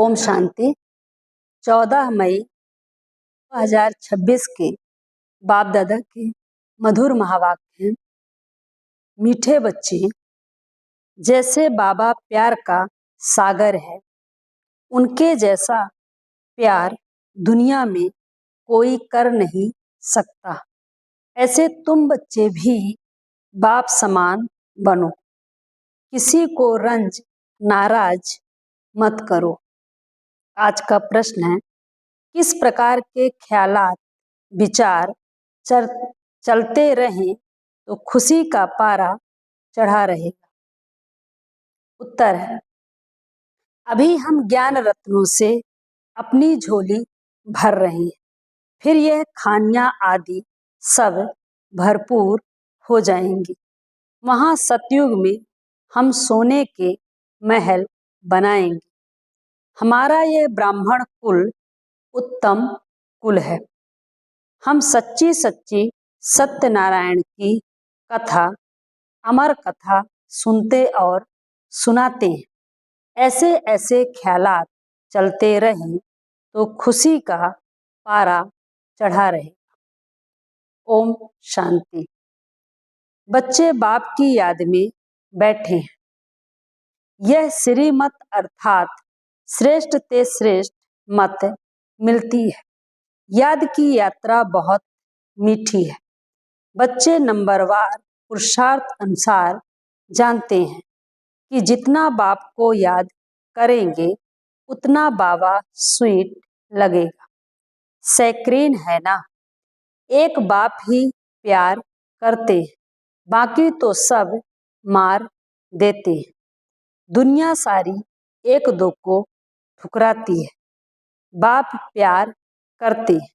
ओम शांति। 14 मई 2026 के बाप दादा के मधुर महावाक्य हैं। मीठे बच्चे, जैसे बाबा प्यार का सागर है, उनके जैसा प्यार दुनिया में कोई कर नहीं सकता। ऐसे तुम बच्चे भी बाप समान बनो। किसी को रंज नाराज मत करो। आज का प्रश्न है, किस प्रकार के ख्यालात विचार चलते रहें तो खुशी का पारा चढ़ा रहेगा। उत्तर है, अभी हम ज्ञान रत्नों से अपनी झोली भर रहे हैं, फिर यह खानियां आदि सब भरपूर हो जाएंगी। वहां सतयुग में हम सोने के महल बनाएंगे। हमारा यह ब्राह्मण कुल उत्तम कुल है। हम सच्ची सच्ची सत्यनारायण की कथा, अमर कथा सुनते और सुनाते हैं। ऐसे ऐसे ख्यालात चलते रहें तो खुशी का पारा चढ़ा रहेगा। ओम शांति। बच्चे बाप की याद में बैठे हैं। यह श्रीमत अर्थात श्रेष्ठ ते श्रेष्ठ मत मिलती है। याद की यात्रा बहुत मीठी है। बच्चे नंबरवार पुरुषार्थ अनुसार जानते हैं कि जितना बाप को याद करेंगे उतना बाबा स्वीट लगेगा। सैक्रीन है ना, एक बाप ही प्यार करते हैं, बाकी तो सब मार देते हैं। दुनिया सारी एक दो को ठुकराती है। बाप प्यार करते हैं,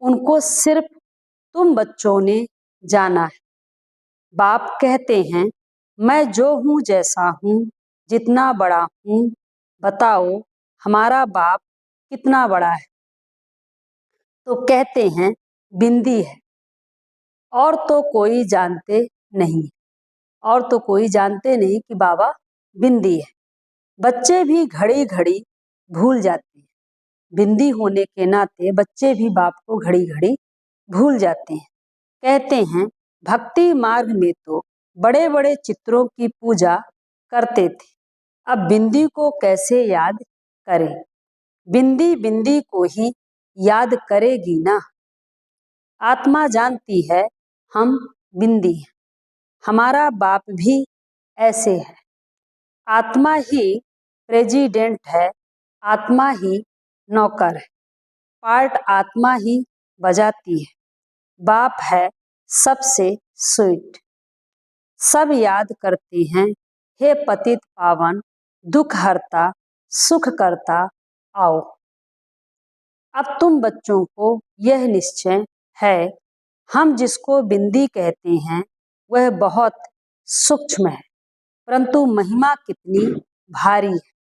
उनको सिर्फ तुम बच्चों ने जाना है। बाप कहते हैं, मैं जो हूँ जैसा हूँ, जितना बड़ा हूँ, बताओ हमारा बाप कितना बड़ा है। तो कहते हैं बिंदी है, और तो कोई जानते नहीं, और तो कोई जानते नहीं कि बाबा बिंदी है। बच्चे भी घड़ी घड़ी भूल जाते हैं। बिंदी होने के नाते बच्चे भी बाप को घड़ी घड़ी भूल जाते हैं। कहते हैं भक्ति मार्ग में तो बड़े बड़े चित्रों की पूजा करते थे, अब बिंदी को कैसे याद करें। बिंदी बिंदी को ही याद करेगी ना। आत्मा जानती है हम बिंदी हैं, हमारा बाप भी ऐसे है। आत्मा ही प्रेसिडेंट है, आत्मा ही नौकर है, पार्ट आत्मा ही बजाती है। बाप है सबसे स्वीट। सब याद करते हैं, हे पतित पावन, दुख हरता सुख करता आओ। अब तुम बच्चों को यह निश्चय है, हम जिसको बिंदी कहते हैं वह बहुत सूक्ष्म है, परंतु महिमा कितनी भारी है।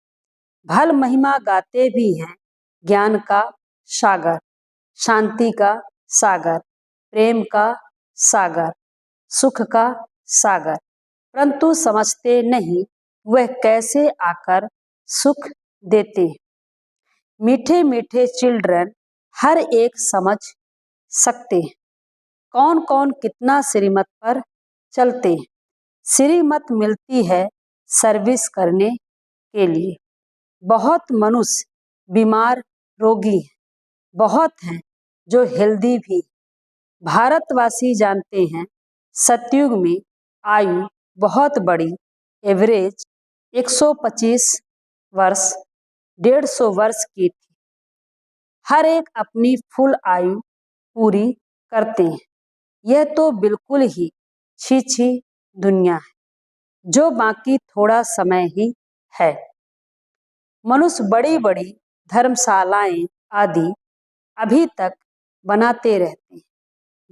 भल महिमा गाते भी हैं, ज्ञान का सागर, शांति का सागर, प्रेम का सागर, सुख का सागर, परंतु समझते नहीं वह कैसे आकर सुख देते हैं। मीठे मीठे चिल्ड्रन हर एक समझ सकते हैं कौन कौन कितना श्रीमत पर चलते हैं। श्रीमत मिलती है सर्विस करने के लिए। बहुत मनुष्य बीमार रोगी हैं, बहुत हैं जो हेल्दी भी। भारतवासी जानते हैं सतयुग में आयु बहुत बड़ी, एवरेज 125 वर्ष 150 वर्ष की थी। हर एक अपनी फुल आयु पूरी करते हैं। यह तो बिल्कुल ही छी दुनिया है, जो बाकी थोड़ा समय ही है। मनुष्य बड़ी बड़ी धर्मशालाएं आदि अभी तक बनाते रहते हैं,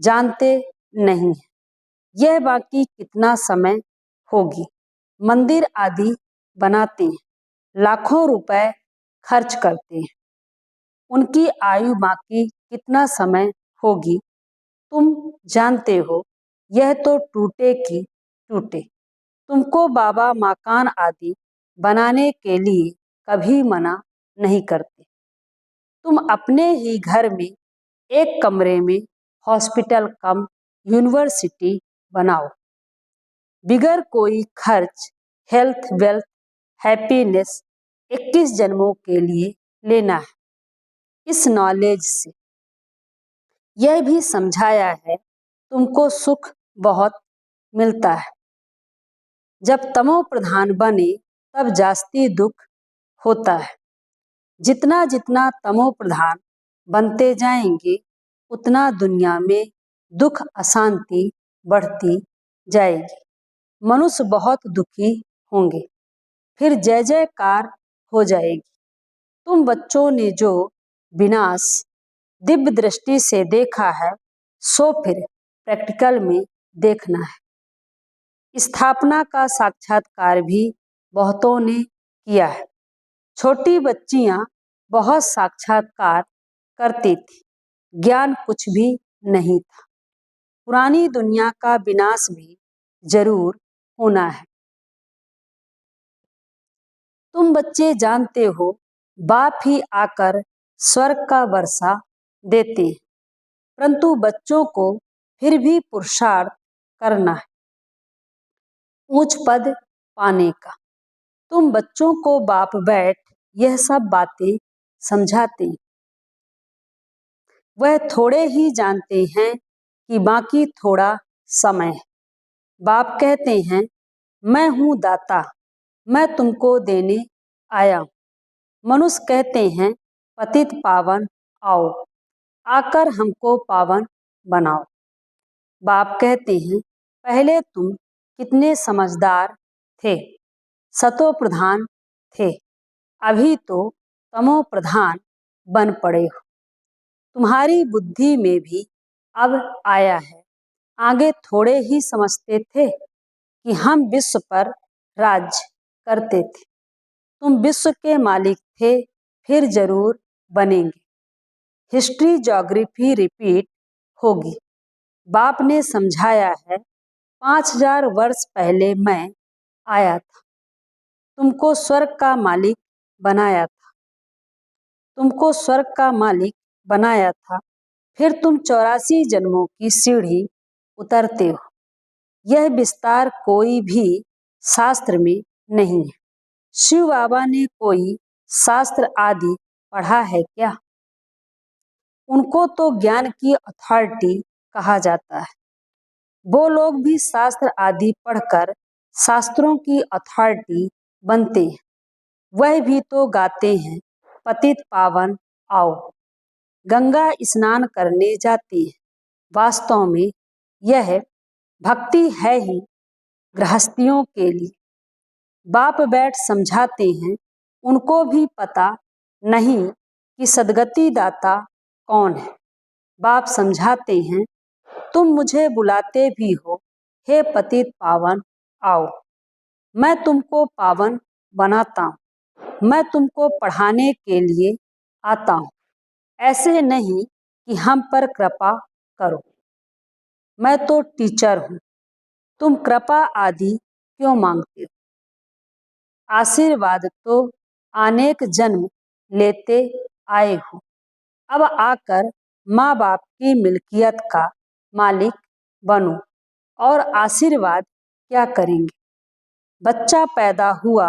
जानते नहीं है यह बाकी कितना समय होगी। मंदिर आदि बनाते हैं, लाखों रुपए खर्च करते हैं, उनकी आयु बाकी कितना समय होगी तुम जानते हो। यह तो टूटे की टूटे। तुमको बाबा मकान आदि बनाने के लिए कभी मना नहीं करते। तुम अपने ही घर में एक कमरे में हॉस्पिटल कम यूनिवर्सिटी बनाओ। बिगर कोई खर्च हेल्थ वेल्थ हैप्पीनेस 21 जन्मों के लिए लेना है। इस नॉलेज से यह भी समझाया है तुमको सुख बहुत मिलता है। जब तमो प्रधान बने तब जास्ती दुख होता है। जितना जितना तमो प्रधान बनते जाएंगे उतना दुनिया में दुख अशांति बढ़ती जाएगी। मनुष्य बहुत दुखी होंगे, फिर जय जयकार हो जाएगी। तुम बच्चों ने जो विनाश दिव्य दृष्टि से देखा है सो फिर प्रैक्टिकल में देखना है। स्थापना का साक्षात्कार भी बहुतों ने किया है। छोटी बच्चियां बहुत साक्षात्कार करती थी, ज्ञान कुछ भी नहीं था। पुरानी दुनिया का विनाश भी जरूर होना है। तुम बच्चे जानते हो बाप ही आकर स्वर्ग का वर्षा देते हैं, परंतु बच्चों को फिर भी पुरुषार्थ करना है ऊंच पद पाने का। तुम बच्चों को बाप बैठ यह सब बातें समझाते हैं। वह थोड़े ही जानते हैं कि बाकी थोड़ा समय है। बाप कहते हैं मैं हूँ दाता, मैं तुमको देने आया हूँ। मनुष्य कहते हैं पतित पावन आओ, आकर हमको पावन बनाओ। बाप कहते हैं पहले तुम कितने समझदार थे, सतो प्रधान थे, अभी तो तमो प्रधान बन पड़े हो। तुम्हारी बुद्धि में भी अब आया है। आगे थोड़े ही समझते थे कि हम विश्व पर राज्य करते थे। तुम विश्व के मालिक थे, फिर जरूर बनेंगे। हिस्ट्री ज्योग्राफी रिपीट होगी। बाप ने समझाया है 5000 वर्ष पहले मैं आया था, तुमको स्वर्ग का मालिक बनाया था। तुमको स्वर्ग का मालिक बनाया था, फिर तुम 84 जन्मों की सीढ़ी उतरते हो। यह विस्तार कोई भी शास्त्र में नहीं है। शिव बाबा ने कोई शास्त्र आदि पढ़ा है क्या? उनको तो ज्ञान की अथॉरिटी कहा जाता है। वो लोग भी शास्त्र आदि पढ़कर शास्त्रों की अथॉरिटी बनते हैं। वह भी तो गाते हैं पतित पावन आओ, गंगा स्नान करने जाते हैं। वास्तव में यह भक्ति है ही गृहस्थियों के लिए। बाप बैठ समझाते हैं, उनको भी पता नहीं कि सदगति दाता कौन है। बाप समझाते हैं तुम मुझे बुलाते भी हो, हे पतित पावन आओ, मैं तुमको पावन बनाता हूँ। मैं तुमको पढ़ाने के लिए आता हूँ, ऐसे नहीं कि हम पर कृपा करो। मैं तो टीचर हूँ, तुम कृपा आदि क्यों मांगते हो? आशीर्वाद तो अनेक जन्म लेते आए हो, अब आकर माँ बाप की मिल्कियत का मालिक बनो। और आशीर्वाद क्या करेंगे? बच्चा पैदा हुआ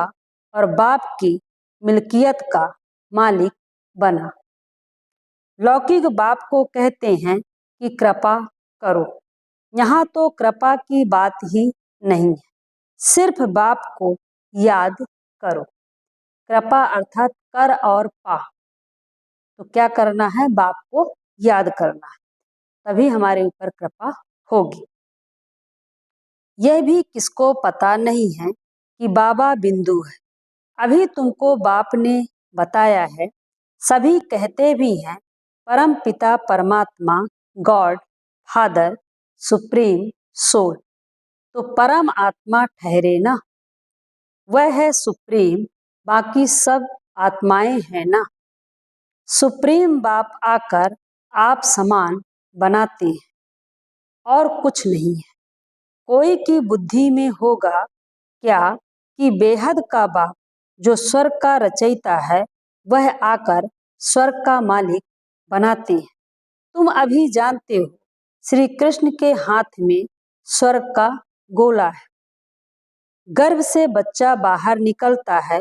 और बाप की मिल्कियत का मालिक बना। लौकिक बाप को कहते हैं कि कृपा करो। यहाँ तो कृपा की बात ही नहीं है, सिर्फ बाप को याद करो। कृपा अर्थात कर और पा। तो क्या करना है? बाप को याद करना है, तभी हमारे ऊपर कृपा होगी। यह भी किसको पता नहीं है कि बाबा बिंदु है। अभी तुमको बाप ने बताया है। सभी कहते भी हैं परम पिता परमात्मा, गॉड फादर, सुप्रीम सोल। तो परम आत्मा ठहरे ना, वह है सुप्रीम, बाकी सब आत्माएं हैं ना। सुप्रीम बाप आकर आप समान बनाते हैं और कुछ नहीं है। कोई की बुद्धि में होगा क्या कि बेहद का बाप जो स्वर्ग का रचयिता है वह आकर स्वर्ग का मालिक बनाते हैं। तुम अभी जानते हो, श्री कृष्ण के हाथ में स्वर्ग का गोला है। गर्भ से बच्चा बाहर निकलता है,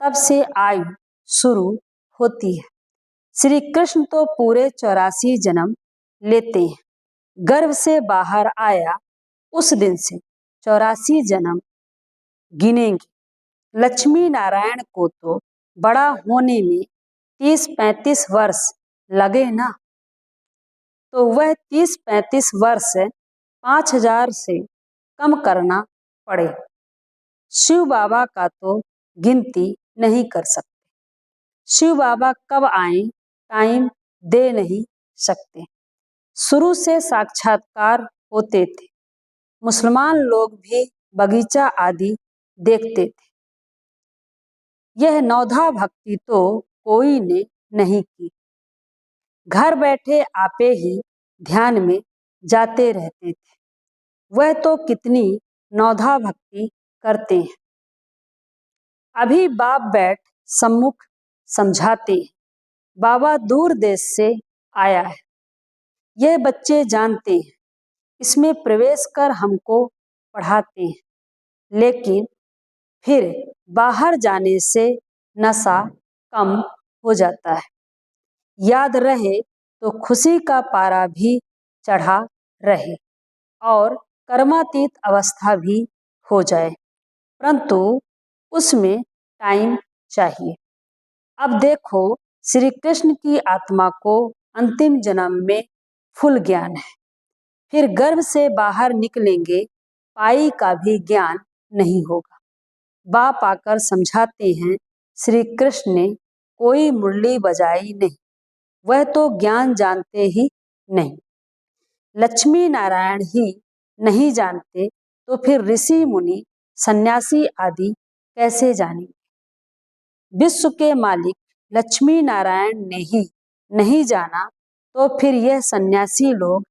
तब से आयु शुरू होती है। श्री कृष्ण तो पूरे 84 जन्म लेते हैं। गर्भ से बाहर आया उस दिन से 84 जन्म गिनेंगे। लक्ष्मी नारायण को तो बड़ा होने में 30-35 वर्ष लगे ना, तो वह 30-35 वर्ष 5000 से कम करना पड़े। शिव बाबा का तो गिनती नहीं कर सकते। शिव बाबा कब आए टाइम दे नहीं सकते। शुरू से साक्षात्कार होते थे। मुसलमान लोग भी बगीचा आदि देखते थे। यह नौधा भक्ति तो कोई ने नहीं की। घर बैठे आपे ही ध्यान में जाते रहते थे। वह तो कितनी नौधा भक्ति करते हैं। अभी बाप बैठ सम्मुख समझाते हैं। बाबा दूर देश से आया है, यह बच्चे जानते हैं। इसमें प्रवेश कर हमको पढ़ाते हैं, लेकिन फिर बाहर जाने से नशा कम हो जाता है। याद रहे तो खुशी का पारा भी चढ़ा रहे और कर्मातीत अवस्था भी हो जाए, परंतु उसमें टाइम चाहिए। अब देखो, श्री कृष्ण की आत्मा को अंतिम जन्म में फुल ज्ञान है। फिर गर्भ से बाहर निकलेंगे, पाई का भी ज्ञान नहीं होगा। बाप आकर समझाते हैं, श्री कृष्ण ने कोई मुरली बजाई नहीं, वह तो ज्ञान जानते ही नहीं। लक्ष्मी नारायण ही नहीं जानते तो फिर ऋषि मुनि सन्यासी आदि कैसे जानेंगे। विश्व के मालिक लक्ष्मी नारायण ने ही नहीं जाना तो फिर यह सन्यासी लोग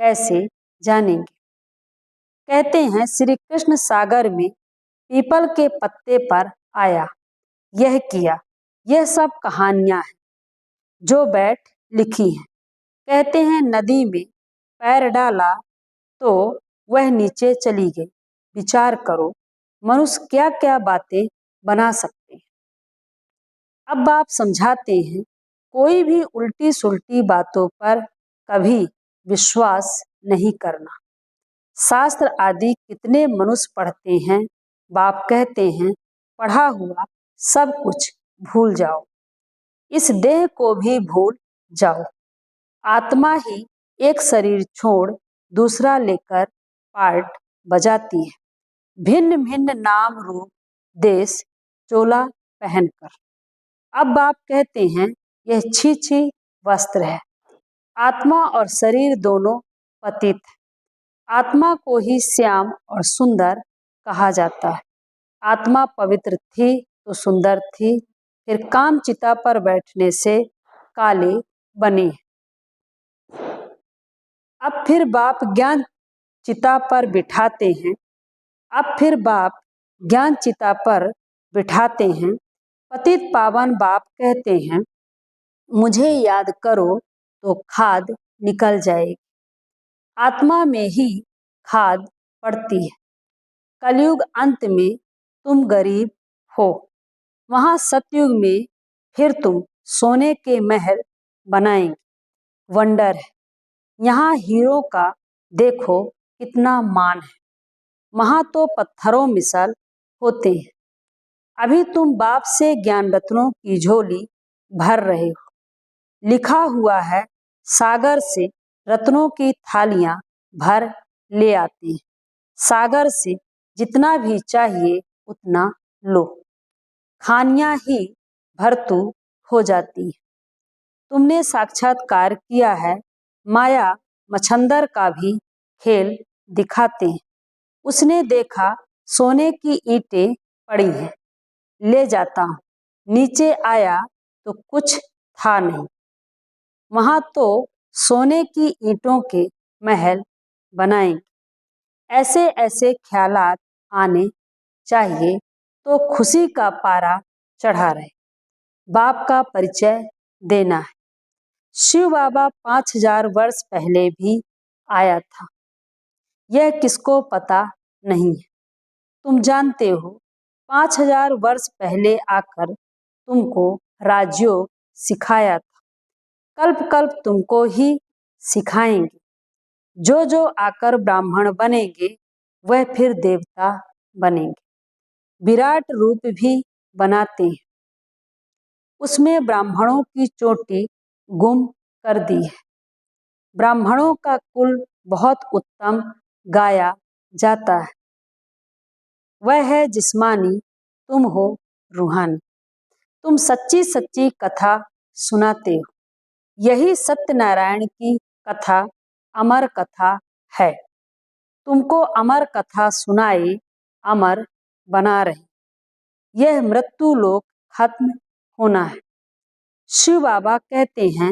कैसे जानेंगे। कहते हैं श्री कृष्ण सागर में पीपल के पत्ते पर आया, यह किया। यह सब कहानियां हैं जो बैठ लिखी हैं। कहते हैं नदी में पैर डाला तो वह नीचे चली गई। विचार करो, मनुष्य क्या क्या बातें बना सकते हैं। अब आप समझाते हैं, कोई भी उल्टी सुल्टी बातों पर कभी विश्वास नहीं करना। शास्त्र आदि कितने मनुष्य पढ़ते हैं। बाप कहते हैं, पढ़ा हुआ सब कुछ भूल जाओ, इस देह को भी भूल जाओ। आत्मा ही एक शरीर छोड़ दूसरा लेकर पार्ट बजाती है, भिन्न भिन्न नाम रूप देश चोला पहनकर। अब आप कहते हैं, यह छी वस्त्र है। आत्मा और शरीर दोनों पतित है। आत्मा को ही श्याम और सुंदर कहा जाता है। आत्मा पवित्र थी तो सुंदर थी, फिर काम चिता पर बैठने से काले बने। अब फिर बाप ज्ञान चिता पर बिठाते हैं। अब फिर बाप ज्ञान चिता पर बिठाते हैं। पतित पावन बाप कहते हैं, मुझे याद करो तो खाद निकल जाएगी। आत्मा में ही खाद पड़ती है। कलयुग अंत में तुम गरीब हो, वहां सतयुग में फिर तुम सोने के महल बनाएंगे। वंडर है, यहाँ हीरो का देखो कितना मान है, वहां तो पत्थरों मिसल होते हैं। अभी तुम बाप से ज्ञान रत्नों की झोली भर रहे हो। लिखा हुआ है, सागर से रत्नों की थालियां भर ले आते हैं। सागर से जितना भी चाहिए उतना लो, खानियां ही भरतू हो जाती है। तुमने साक्षात्कार किया है, माया मच्छंदर का भी खेल दिखाते हैं। उसने देखा सोने की ईंटें पड़ी हैं, ले जाता हूँ। नीचे आया तो कुछ था नहीं, वहां तो सोने की ईंटों के महल बनाएंगे। ऐसे ऐसे ख्यालात आने चाहिए तो खुशी का पारा चढ़ा रहे। बाप का परिचय देना है। शिव बाबा 5000 वर्ष पहले भी आया था, यह किसको पता नहीं है। तुम जानते हो 5000 वर्ष पहले आकर तुमको राजयोग सिखाया था, कल्प कल्प तुमको ही सिखाएंगे। जो जो आकर ब्राह्मण बनेंगे वह फिर देवता बनेंगे। विराट रूप भी बनाते हैं, उसमें ब्राह्मणों की चोटी गुम कर दी है। ब्राह्मणों का कुल बहुत उत्तम गाया जाता है, वह है जिस्मानी, तुम हो रूहानी। तुम सच्ची सच्ची कथा सुनाते हो, यही सत्यनारायण की कथा अमर कथा है। तुमको अमर कथा सुनाए अमर बना रहे। यह मृत्यु लोक खत्म होना है। शिव बाबा कहते हैं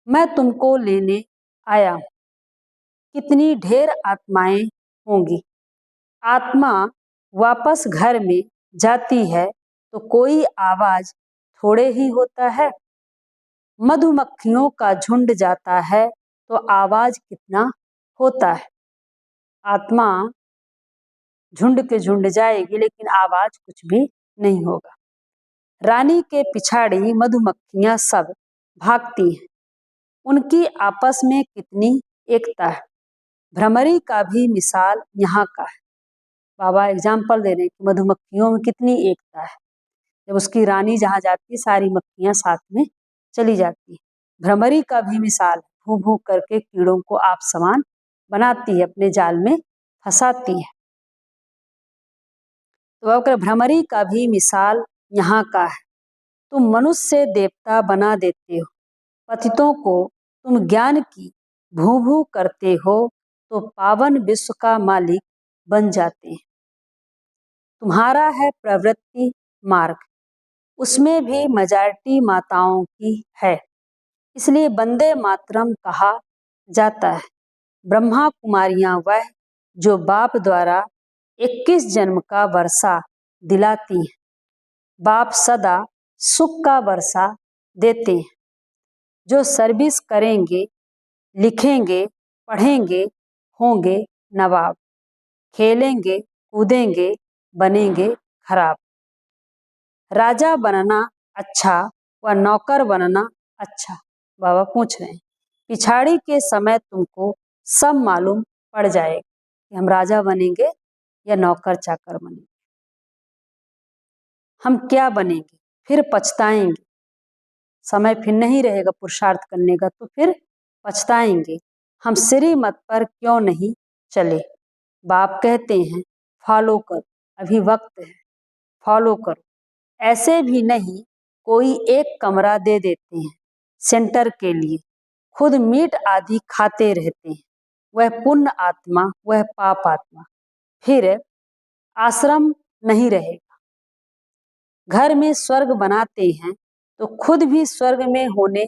मैं तुमको लेने आया हूँ। कितनी ढेर आत्माएं होंगी। आत्मा वापस घर में जाती है तो कोई आवाज थोड़े ही होता है। मधुमक्खियों का झुंड जाता है तो आवाज कितना होता है। आत्मा झुंड के झुंड जाएगी लेकिन आवाज कुछ भी नहीं होगा। रानी के पिछाड़ी मधुमक्खियां सब भागती हैं, उनकी आपस में कितनी एकता है। भ्रमरी का भी मिसाल यहाँ का है। बाबा एग्जाम्पल दे रहे हैं कि मधुमक्खियों में कितनी एकता है। जब उसकी रानी जहाँ जाती है सारी मक्खियां साथ में चली जाती है। भ्रमरी का भी मिसाल, भू भू करके कीड़ों को आप समान बनाती है, अपने जाल में फंसाती है। तो अगर भ्रमरी का भी मिसाल यहाँ का है। तुम मनुष्य से देवता बना देते हो, पतितों को तुम ज्ञान की भू भू करते हो तो पावन विश्व का मालिक बन जाते हैं। तुम्हारा है प्रवृत्ति मार्ग, उसमें भी मेजॉरिटी माताओं की है, इसलिए वंदे मातरम कहा जाता है। ब्रह्मा कुमारियां वह जो बाप द्वारा 21 जन्म का वर्षा दिलाती हैं। बाप सदा सुख का वर्षा देते हैं। जो सर्विस करेंगे, लिखेंगे, पढ़ेंगे, होंगे नवाब, खेलेंगे, कूदेंगे, बनेंगे खराब। राजा बनना अच्छा व नौकर बनना अच्छा। बाबा पूछ रहे हैं पिछाड़ी के समय तुमको सब मालूम पड़ जाएगा कि हम राजा बनेंगे या नौकर चाकर बनेंगे, हम क्या बनेंगे। फिर पछताएंगे, समय फिर नहीं रहेगा पुरुषार्थ करने का, तो फिर पछताएंगे हम श्रीमत पर क्यों नहीं चले। बाप कहते हैं फॉलो करो, अभी वक्त है, फॉलो करो। ऐसे भी नहीं कोई एक कमरा दे देते हैं सेंटर के लिए, खुद मीट आदि खाते रहते हैं। वह पुण्य आत्मा, वह पाप आत्मा, फिर आश्रम नहीं रहेगा। घर में स्वर्ग बनाते हैं तो खुद भी स्वर्ग में होने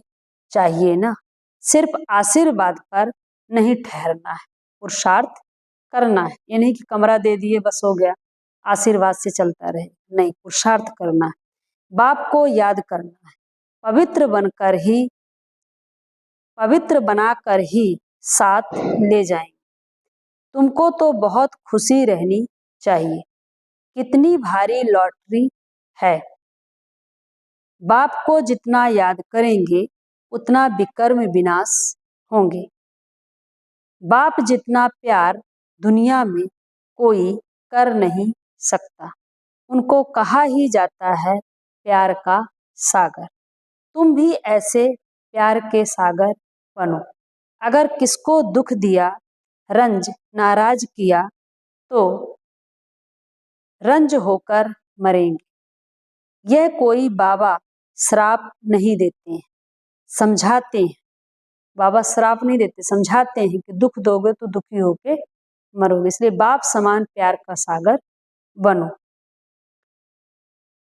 चाहिए ना। सिर्फ आशीर्वाद पर नहीं ठहरना है, पुरुषार्थ करना है। ये नहीं कि कमरा दे दिए बस हो गया, आशीर्वाद से चलता रहे, नहीं, पुरुषार्थ करना है। बाप को याद करना है, पवित्र बनाकर ही साथ ले जाएंगे। तुमको तो बहुत खुशी रहनी चाहिए, कितनी भारी लॉटरी है। बाप को जितना याद करेंगे उतना विकर्म विनाश होंगे। बाप जितना प्यार दुनिया में कोई कर नहीं सकता। उनको कहा ही जाता है प्यार का सागर। तुम भी ऐसे प्यार के सागर बनो। अगर किसको दुख दिया, रंज नाराज किया तो रंज होकर मरेंगे। यह कोई बाबा श्राप नहीं देते हैं, समझाते हैं। बाबा श्राप नहीं देते, समझाते हैं कि दुख दोगे तो दुखी होके मरोगे, इसलिए बाप समान प्यार का सागर बनो।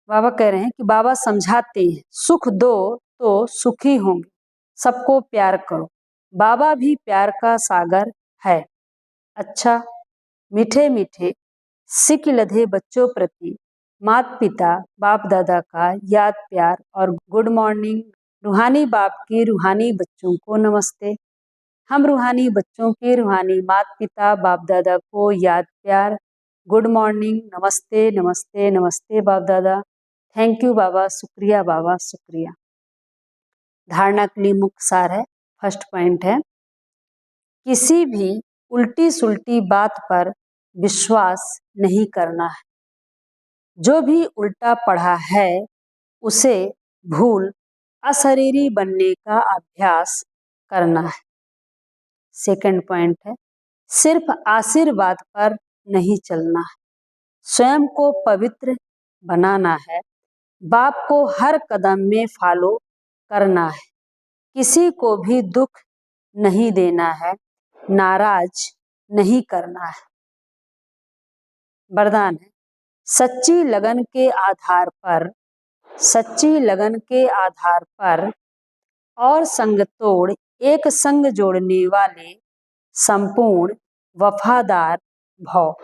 बाबा कह रहे हैं कि बाबा समझाते हैं सुख दो तो सुखी होंगे, सबको प्यार करो। बाबा भी प्यार का सागर है। अच्छा, मीठे मीठे सिक लधे बच्चों प्रति माता पिता बाप दादा का याद प्यार और गुड मॉर्निंग। रूहानी बाप की रूहानी बच्चों को नमस्ते। हम रूहानी बच्चों के रूहानी माता पिता बाप दादा को याद प्यार, गुड मॉर्निंग, नमस्ते नमस्ते नमस्ते बाप दादा, थैंक यू बाबा, शुक्रिया बाबा, शुक्रिया। धारणा के लिए मुख्य सार है। फर्स्ट पॉइंट है, किसी भी उल्टी सुल्टी बात पर विश्वास नहीं करना है। जो भी उल्टा पढ़ा है उसे भूल अशरीरी बनने का अभ्यास करना है। सेकंड पॉइंट है, सिर्फ आशीर्वाद पर नहीं चलना है, स्वयं को पवित्र बनाना है। बाप को हर कदम में फॉलो करना है, किसी को भी दुख नहीं देना है, नाराज नहीं करना है। वरदान है, सच्ची लगन के आधार पर और संग तोड़ एक संग जोड़ने वाले संपूर्ण वफादार भव।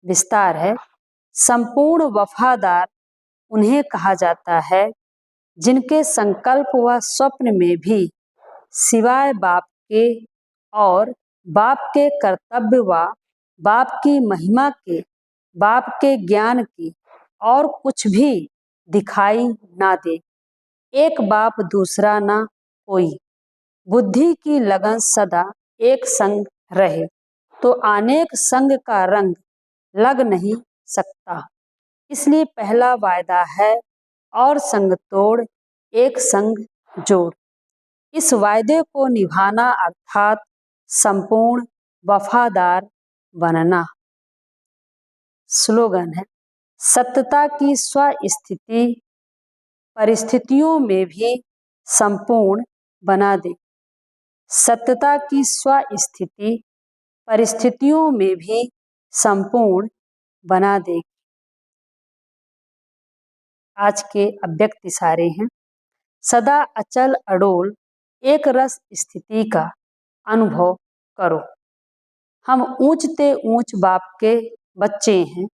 विस्तार है, संपूर्ण वफादार उन्हें कहा जाता है जिनके संकल्प व स्वप्न में भी सिवाय बाप के और बाप के कर्तव्य व बाप की महिमा के, बाप के ज्ञान की और कुछ भी दिखाई ना दे। एक बाप दूसरा ना कोई, बुद्धि की लगन सदा एक संग रहे तो अनेक संग का रंग लग नहीं सकता। इसलिए पहला वायदा है और संग तोड़ एक संग जोड़। इस वायदे को निभाना अर्थात संपूर्ण वफादार बनना। स्लोगन है, सत्यता की स्वस्थिति परिस्थितियों में भी संपूर्ण बना दे। सत्यता की स्वस्थिति परिस्थितियों में भी संपूर्ण बना दे। आज के अव्यक्त इशारे हैं, सदा अचल अडोल एक रस स्थिति का अनुभव करो। हम ऊंचते ऊंच बाप के बच्चे हैं,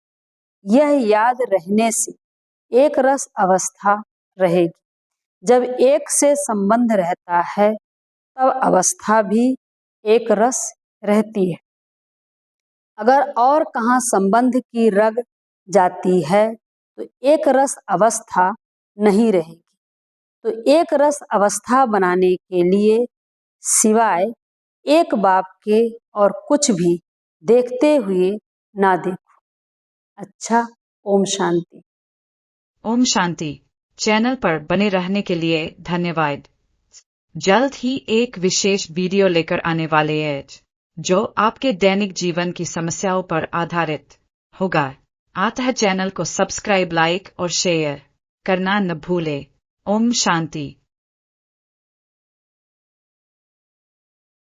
यह याद रहने से एक रस अवस्था रहेगी। जब एक से संबंध रहता है तब अवस्था भी एक रस रहती है। अगर और कहाँ संबंध की रग जाती है तो एक रस अवस्था नहीं रहेगी। तो एक रस अवस्था बनाने के लिए सिवाय एक बाप के और कुछ भी देखते हुए ना देखो। अच्छा, ओम शांति। ओम शांति। चैनल पर बने रहने के लिए धन्यवाद। जल्द ही एक विशेष वीडियो लेकर आने वाले हैं जो आपके दैनिक जीवन की समस्याओं पर आधारित होगा। अतः चैनल को सब्सक्राइब, लाइक और शेयर करना न भूले। ओम शांति।